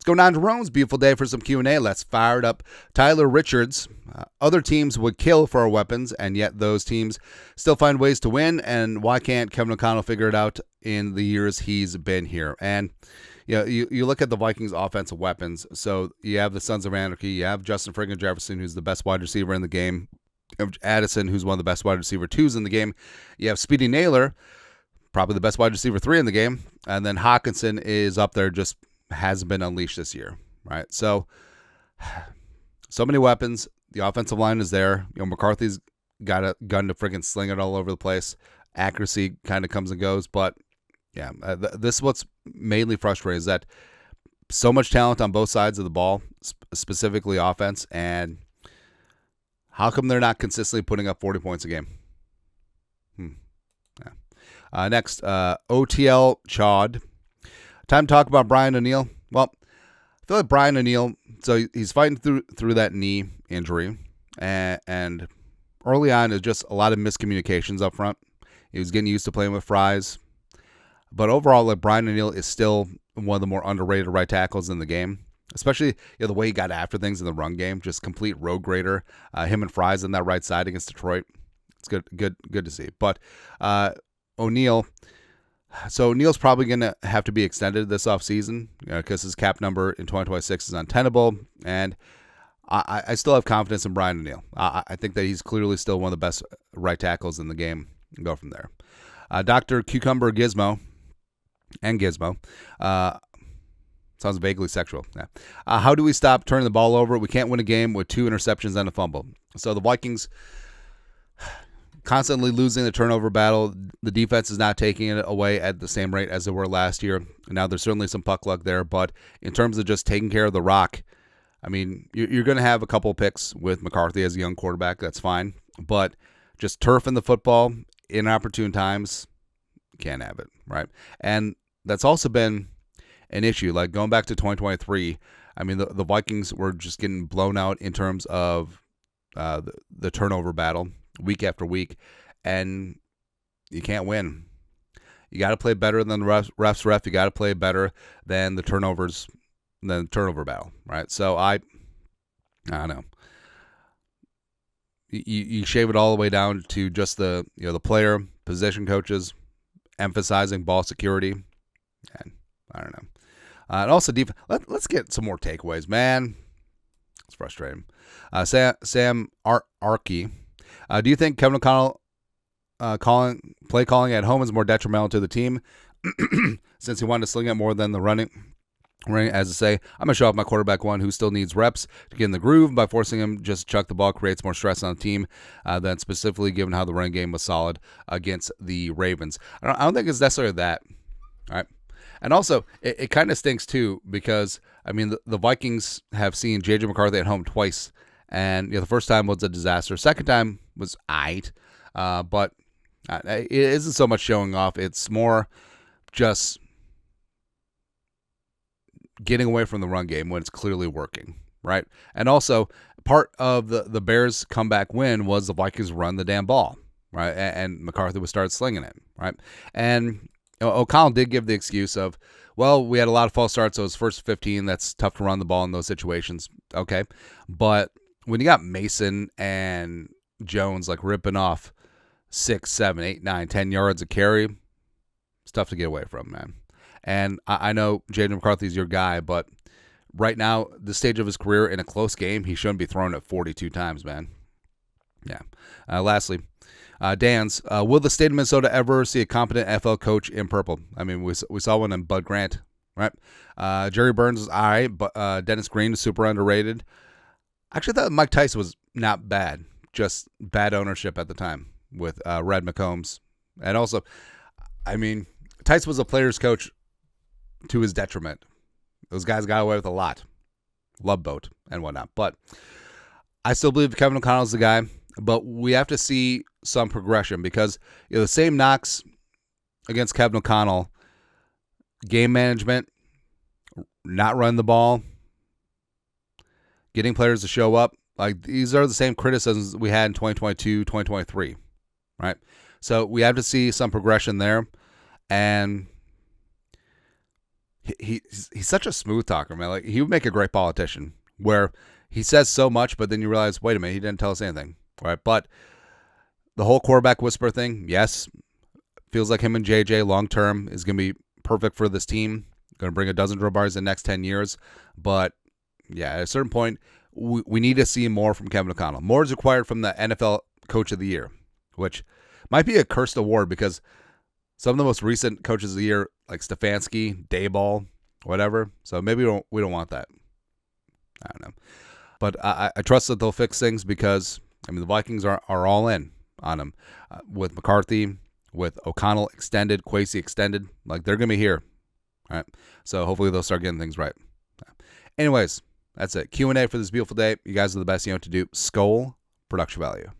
What's going on, Jeromes? Beautiful day for some Q&A. Let's fire it up. Tyler Richards. Other teams would kill for our weapons, and yet those teams still find ways to win. And why can't Kevin O'Connell figure it out in the years he's been here? And you look at the Vikings' offensive weapons. So you have the Sons of Anarchy. You have Justin friggin' Jefferson, who's the best wide receiver in the game. You have Addison, who's one of the best wide receiver 2s in the game. You have Speedy Naylor, probably the best wide receiver 3 in the game. And then Hawkinson is up there, just hasn't been unleashed this year, right? So many weapons. The offensive line is there. McCarthy's got a gun to freaking sling it all over the place. Accuracy kind of comes and goes, but yeah, this is what's mainly frustrating is that so much talent on both sides of the ball, specifically offense, and how come they're not consistently putting up 40 points a game? Yeah. Next, OTL Chad. Time to talk about Brian O'Neill. Well, I feel like Brian O'Neill, so he's fighting through that knee injury, and early on is just a lot of miscommunications up front. He was getting used to playing with Fries, but overall, like, Brian O'Neill is still one of the more underrated right tackles in the game, especially the way he got after things in the run game, just complete road grader. Him and Fries on that right side against Detroit, it's good to see. But O'Neill. So O'Neill's probably going to have to be extended this offseason because his cap number in 2026 is untenable, and I still have confidence in Brian O'Neill. I think that he's clearly still one of the best right tackles in the game. Go from there. Dr. Cucumber Gizmo and Gizmo. Sounds vaguely sexual. Yeah. How do we stop turning the ball over? We can't win a game with 2 interceptions and a fumble. So the Vikings constantly losing the turnover battle. The defense is not taking it away at the same rate as they were last year. Now, there's certainly some puck luck there, but in terms of just taking care of the rock, I mean, you're going to have a couple of picks with McCarthy as a young quarterback. That's fine. But just turfing the football in opportune times, can't have it, right? And that's also been an issue. Like, going back to 2023, I mean, the Vikings were just getting blown out in terms of the turnover battle week after week, and you can't win. You got to play better than the refs ref. You got to play better than the turnover battle, right? So I don't know. You shave it all the way down to just the player, position coaches, emphasizing ball security, and I don't know. And also defense. Let's get some more takeaways, man. It's frustrating. Sam Arkey. Do you think Kevin O'Connell play calling at home is more detrimental to the team since he wanted to sling it more than the running? As I say, I'm going to show off my quarterback one who still needs reps to get in the groove. By forcing him just chuck the ball creates more stress on the team than specifically given how the running game was solid against the Ravens. I don't think it's necessarily that. All right. And also, it kind of stinks too because, I mean, the Vikings have seen J.J. McCarthy at home twice. And the first time was a disaster. Second time was aight. But it isn't so much showing off. It's more just getting away from the run game when it's clearly working, right? And also, part of the Bears' comeback win was the Vikings run the damn ball, right? And McCarthy would start slinging it, right? And O'Connell did give the excuse of, well, we had a lot of false starts, so it's first 15. That's tough to run the ball in those situations. Okay. But when you got Mason and Jones like ripping off 6, 7, 8, 9, 10 yards a carry, it's tough to get away from, man. And I know J.J. McCarthy's your guy, but right now, the stage of his career in a close game, he shouldn't be thrown it 42 times, man. Yeah. Lastly, Dan's, will the state of Minnesota ever see a competent NFL coach in purple? I mean, we saw one in Bud Grant, right? Jerry Burns is all right, but Dennis Green is super underrated. Actually, I thought Mike Tice was not bad, just bad ownership at the time with Red McCombs. And also, I mean, Tice was a player's coach to his detriment. Those guys got away with a lot. Love boat and whatnot. But I still believe Kevin O'Connell's the guy. But we have to see some progression because the same knocks against Kevin O'Connell, game management, not running the ball, getting players to show up, like these are the same criticisms we had in 2022, 2023, right? So we have to see some progression there. And he's such a smooth talker, man. Like, he would make a great politician, where he says so much, but then you realize, wait a minute, he didn't tell us anything, right? But the whole quarterback whisper thing, yes, feels like him and JJ long term is going to be perfect for this team. Going to bring a dozen Joe Bars in the next 10 years. But yeah, at a certain point, we need to see more from Kevin O'Connell. More is required from the NFL Coach of the Year, which might be a cursed award because some of the most recent coaches of the year, like Stefanski, Dayball, whatever. So maybe we don't want that. I don't know. But I trust that they'll fix things because, I mean, the Vikings are all in on him. With McCarthy, with O'Connell extended, Kwesi extended, like, they're going to be here. All right. So hopefully they'll start getting things right. Anyways, that's it. Q&A for this beautiful day. You guys are the best. You know what to do. Skol, production value.